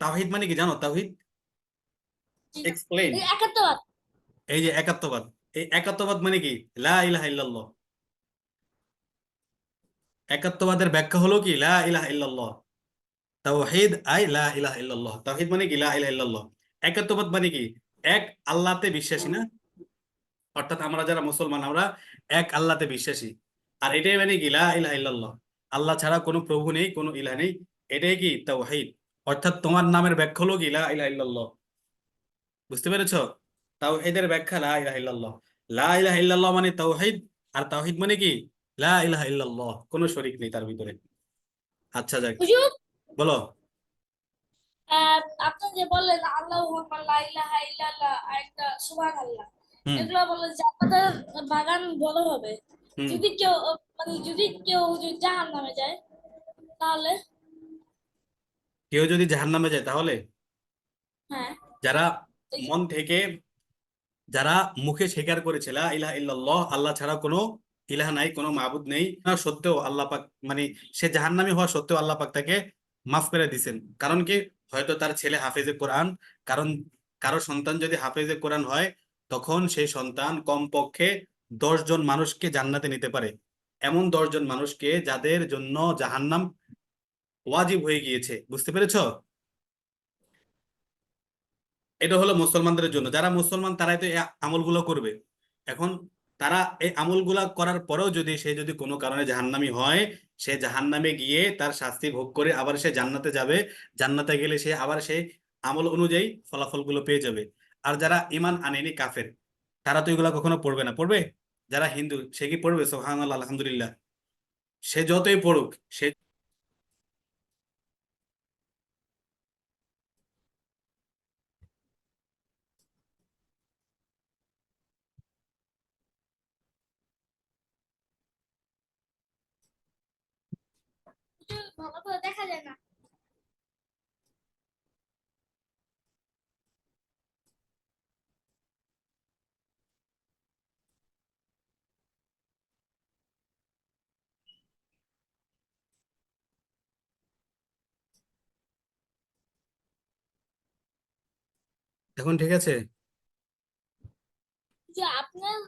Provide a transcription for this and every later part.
তাওহীদ মানে কি জানো? তাওহীদ এক্সপ্লেইন। একাত্মবাদ। এই যে একাত্মবাদ, এই একাত্মবাদ মানে কি? লা ইলাহা ইল্লাল্লাহ। একাত্মবাদের ব্যাখ্যা হলো কি? লা ইলাহা ইল্লাল্লাহ। তাওহীদ আই লা ইলাহা ইল্লাল্লাহ। তাওহীদ মানে কি? লা ইলাহা ইল্লাল্লাহ। একাত্মবাদ মানে কি? এক আল্লাহতে বিশ্বাসী না? অর্থাৎ আমরা যারা মুসলমান, আমরা এক আল্লাহতে বিশ্বাসী। আর এটাই মানে কি? লা ইলাহা ইল্লাল্লাহ। আল্লাহ ছাড়া কোনো প্রভু নেই, কোনো ইলাহ নেই। এটাই কি? তাওহীদ। অর্থাৎ তোমার নামের ব্যাখ্যা হলো কি? লা ইলাহা ইল্লাল্লাহ। বুঝতে পেরেছো? তাওহীদের ব্যাখ্যা লা ইলাহা ইল্লাল্লাহ। লা ইলাহা ইল্লাল্লাহ মানে তাওহীদ। আর তাওহীদ মানে কি? লা ইলাহা ইল্লাল্লাহ, কোনো শরীক নেই তার ভিতরে। আচ্ছা যাক, হুজুর, বলো। আপনি যে বললেন আল্লাহু আকবার, লা ইলাহা ইল্লাল্লাহ আর একটা সুবহানাল্লাহ, হুম। এগুলো বললে জান্নাতের বাগান বড় হবে। হুম। যদি কেউ যদি কেউ যদি জাহান্নামে যায় তাহলে? কেউ যদি জাহান্নামে যায় তাহলে হ্যাঁ। যারা এই যে- মন থেকে, যারা মুখে স্বীকার করেছে লা ইলাহা ইল্লাল্লাহ, আল্লাহ ছাড়া কোনো ইলাহ নাই, কোনো মাবুদ নেই, না সত্ত্বেও আল্লাহ পাক মানে সে জাহান্নামী হওয়া সত্ত্বেও আল্লাহ পাক তাকে মাফ করে দিছেন। কারণ কি? হয়তো তার ছেলে হাফেজে কোরআন। কারণ কারো সন্তান যদি হাফেজে কোরআন হয়, তখন সেই সন্তান কমপক্ষে 10 জন মানুষকে জান্নাতে নিতে পারে। এমন 10 জন মানুষকে যাদের জন্য জাহান্নাম ওয়াজিব হয়ে গিয়েছে। বুঝতে পেরেছো? এটা হলো মুসলমানদের জন্য। যারা মুসলমান তারাই তো এই আমলগুলো করবে। এখন তারা এই আমলগুলা করার পরেও যদি সে যদি কোনো কারণে জাহান্নামী হয়, সে জাহান্নামে গিয়ে তার শাস্তি ভোগ করে আবার সে জান্নাতে যাবে। জান্নাতে গেলে সে আবার সেই আমল অনুযায়ী ফলাফলগুলো পেয়ে যাবে। আর যারা ঈমান আনেনি, কাফের, তারা তো এগুলা কখনো পড়বে না। পড়বে? যারা হিন্দু, সে কি পড়বে সুবহানাল্লাহ আলহামদুলিল্লাহ? সে যতই পড়ুক, সে হুজুর, ভালো করে দেখা যায় না। এখন ঠিক আছে? যে আপনার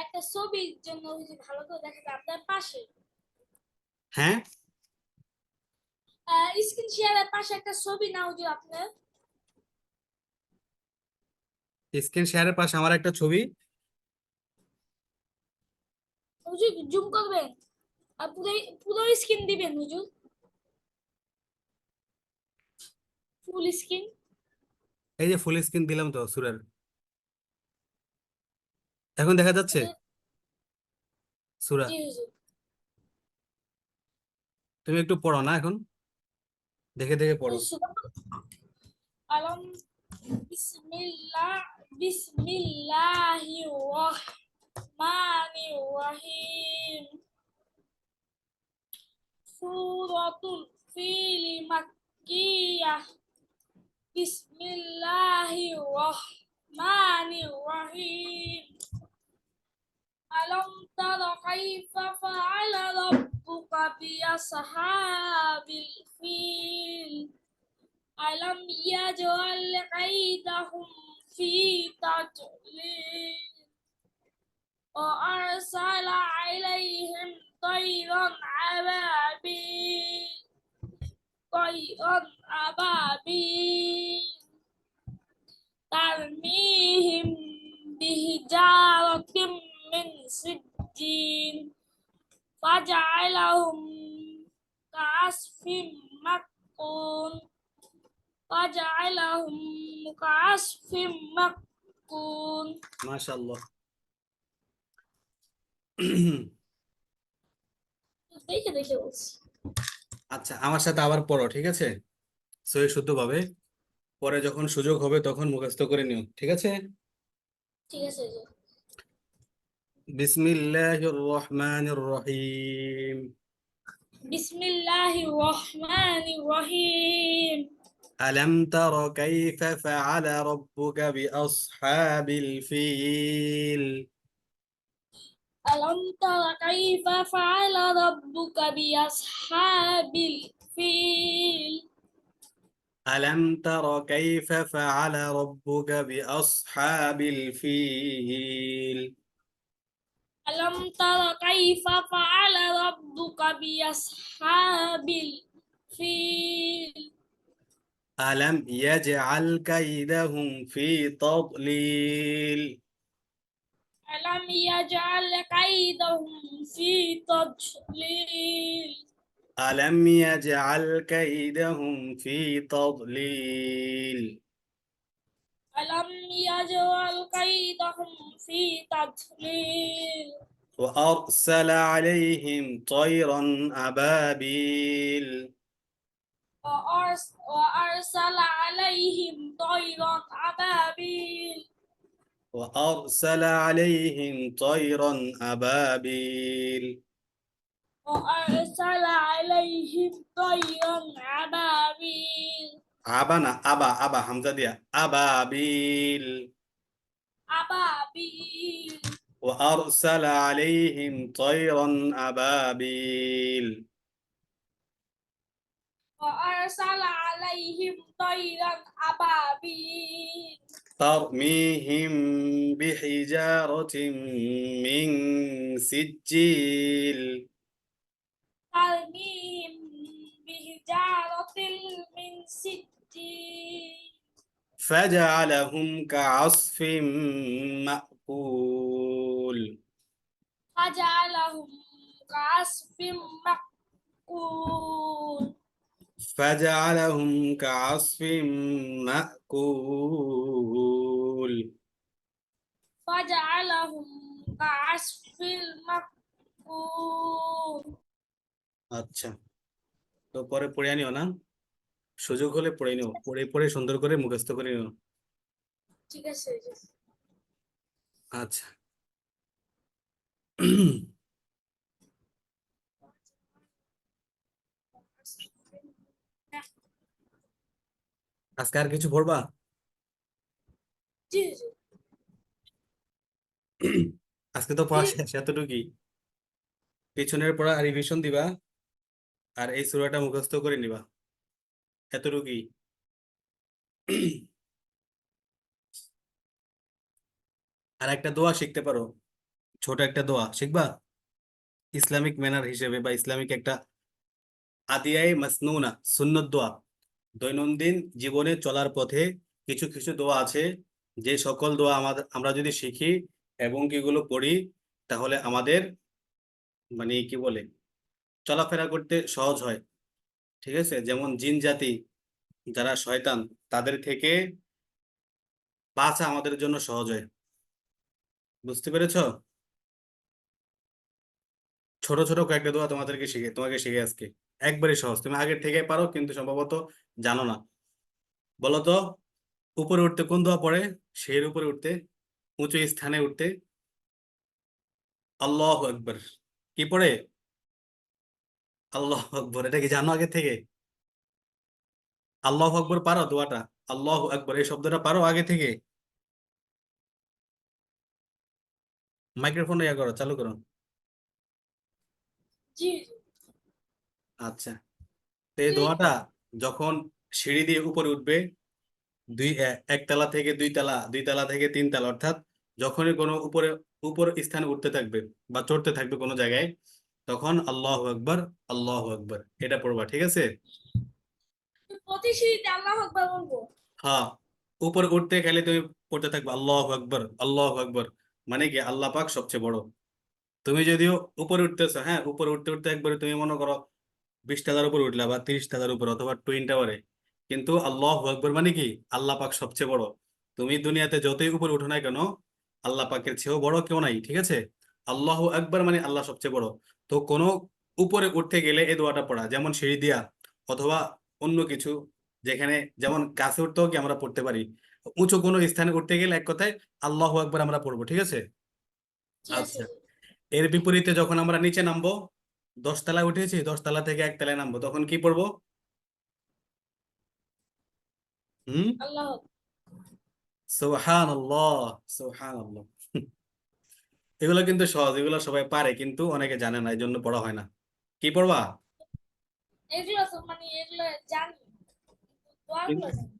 একটা ছবির জন্য যদি ভালো করে দেখা যায় আপনার পাশে, হ্যাঁ, স্ক্রিন শেয়ারের পাশে একটা ছবি না হুজুর আপনার? স্ক্রিন শেয়ারের পাশে আমার একটা ছবি। হুজুর জুম করবেন আর পুরো পুরো স্ক্রিন দিবেন হুজুর, ফুল স্ক্রিন। এই যে ফুল স্ক্রিন দিলাম তো সুরার। এখন দেখা যাচ্ছে সূরা? জি হুজুর। তুমি একটু পড়ো না এখন, দেখে দেখে পড়ো। আলম বিসমিল্লাহ বিসমিল্লাহির রহমানির রহিম। সূরাতুল ফিল মাক্কিয়াহ। বিসমিল্লাহির রহমানির রহিম। ألم تر كيف فعل ربك بأصحاب الفيل؟ ألم يجعل كيدهم في تضليل وأرسل عليهم طيرا أبابيل ترميهم بحجارة من سجين فجعلهم كعصف مأكول فجعلهم كعصف مأكول মাশাআল্লাহ। দেখে দেখে বলছি। আচ্ছা, আমার সাথে আবার পড়ো, ঠিক আছে? সহি শুদ্ধ ভাবে। পরে যখন সুযোগ হবে তখন মুখস্থ করে নিও, ঠিক আছে? ঠিক আছে জি। বিসমিল্লাহির রহমানির রহিম। বিসমিল্লাহির রহমানির রহিম। আলাম তারা কাইফা ফাআলা রাব্বুকা বিআসহাবিল ফিল। ألم تر كيف فعل ربك بأصحاب الفيل؟ ألم تر كيف فعل ربك بأصحاب الفيل ألم تر كيف فعل ربك بأصحاب الفيل ألم يجعل كيدهم في تضليل ألم يجعل كيدهم في تضليل ألم يجعل كيدهم في تضليل ألم يجعل كيدهم في تضليل وأرسل عليهم طيرا أبابيل وأرسل عليهم طيرا أبابيل وأرسل عليهم طيرا أبابيل وأرسل عليهم طيرا أبابيل আবা না আবা আবা হামজা দিয়া আবাবিল أبابيل وأرسل عليهم طيرا أبابيل وأرسل عليهم طيرا أبابيل ترميهم بحجارة من سجيل ترميهم بحجارة من سجيل فجعلهم كعصف مأكول فجعلهم كعصف مأكول فجعلهم كعصف مأكول فجعلهم كعصف مأكول আচ্ছা, তো পরে পড়ে আনিও না, সুযোগ হলে পড়ে নিও, পড়ে পড়ে সুন্দর করে মুখস্থ করে নিও। ঠিক আছে আচ্ছা আজকে আর কিছু পড়বা? জি জি আজকে তো পড়া জি শেষ, এতটুকুই। পিছনের পড়া রিভিশন দিবা আর এই সূরাটা মুখস্থ করে নিবা, এতটুকুই। আর একটা দোয়া শিখতে পারো, ছোট একটা দোয়া শিখবা, ইসলামিক ম্যানার হিসেবে বা ইসলামিক একটা আদিয়ায়ে মাসনুনা সুন্নত দোয়া। দৈনন্দিন জীবনে চলার পথে কিছু কিছু দোয়া আছে, যে সকল দোয়া আমাদের আমরা যদি শিখি এবং কিগুলো পড়ি, তাহলে আমাদের মানে কি বলে চলাফেরা করতে সহজ হয়। ঠিক আছে, যেমন জিন জাতি যারা শয়তান, তাদের থেকে বাঁচা আমাদের জন্য সহজ হয়। বুঝতে পেরেছো? ছোট ছোট কয়েকটা দোয়া তোমাকে শিখে আজকে, একবারে সহজ, তুমি আগের থেকে পারো কিন্তু সম্ভবত জানো না। বলো তো, উপরে উঠতে কোন দোয়া পড়ে? শের উপরে উঠতে, উঁচু স্থানে উঠতে আল্লাহু আকবার কি পড়ে? আল্লাহু আকবার, এটা কি জানো আগে থেকে? আল্লাহু আকবার পারো দোয়াটা? আল্লাহু আকবার এই শব্দটা পারো আগে থেকে? মাইক্রোফোন ইয়া করো, চালু করো। জি আচ্ছা, তো এই জি দোয়াটা যখন সিঁড়ি দিয়ে উপরে উঠবে, একতলা থেকে দুই তালা, দুই তালা থেকে তিন তালা, অর্থাৎ যখনই কোনো উপরে উপর স্থানে উঠতে থাকবে বা চড়তে থাকবে কোনো জায়গায়, তখন আল্লাহু আকবার, আল্লাহু আকবার এটা পড়বা, ঠিক আছে? প্রতি সিঁড়িতে আল্লাহ আকবার বলবো হ্যাঁ, উপরে উঠতে গেলে তুমি পড়তে থাকবে আল্লাহু আকবার, আল্লাহু আকবার, মানে কি আল্লাহ পাক সবচেয়ে বড়। তুমি যদিও উপরে উঠতেছো, হ্যাঁ, উপরে উঠতে উঠতে একবারে তুমি মনে করো 20 তলার উপর উঠলা বা 30 তলার উপর অথবা টুইন টাওয়ারে, কিন্তু আল্লাহু আকবার মানে কি আল্লাহ পাক সবচেয়ে বড়। তুমি দুনিয়াতে যতই উপরে উঠো না কেন, আল্লাহ পাকের চেয়েও বড় কেউ নাই, ঠিক আছে? আল্লাহু আকবার মানে আল্লাহ সবচেয়ে বড়। তো কোনো উপরে উঠতে গেলে এই দোয়াটা পড়া, যেমন সিঁড়ি দিয়া অথবা অন্য কিছু, যেখানে যেমন গাছে উঠতেও কি আমরা পড়তে পারি, উঁচু কোনো স্থানে উঠতে গেলে এক কথায় আল্লাহু আকবার আমরা পড়বো, ঠিক আছে? ঠিক আছে আচ্ছা, এর বিপরীতে যখন আমরা নিচে নামবো, 10 তলায় উঠেছি, 10 তলা থেকে 1 তলায় নামবো, তখন কি পড়বো? হুম, আল্লাহ সুবহানাল্লাহ, সুবহানাল্লাহ। এগুলো কিন্তু সহজ, এগুলো সবাই পারে কিন্তু অনেকে জানে না, এই জন্য পড়া হয় না। কি পড়বা? এগুলো তো মানে এগুলো জানি dark কিন্তু letter.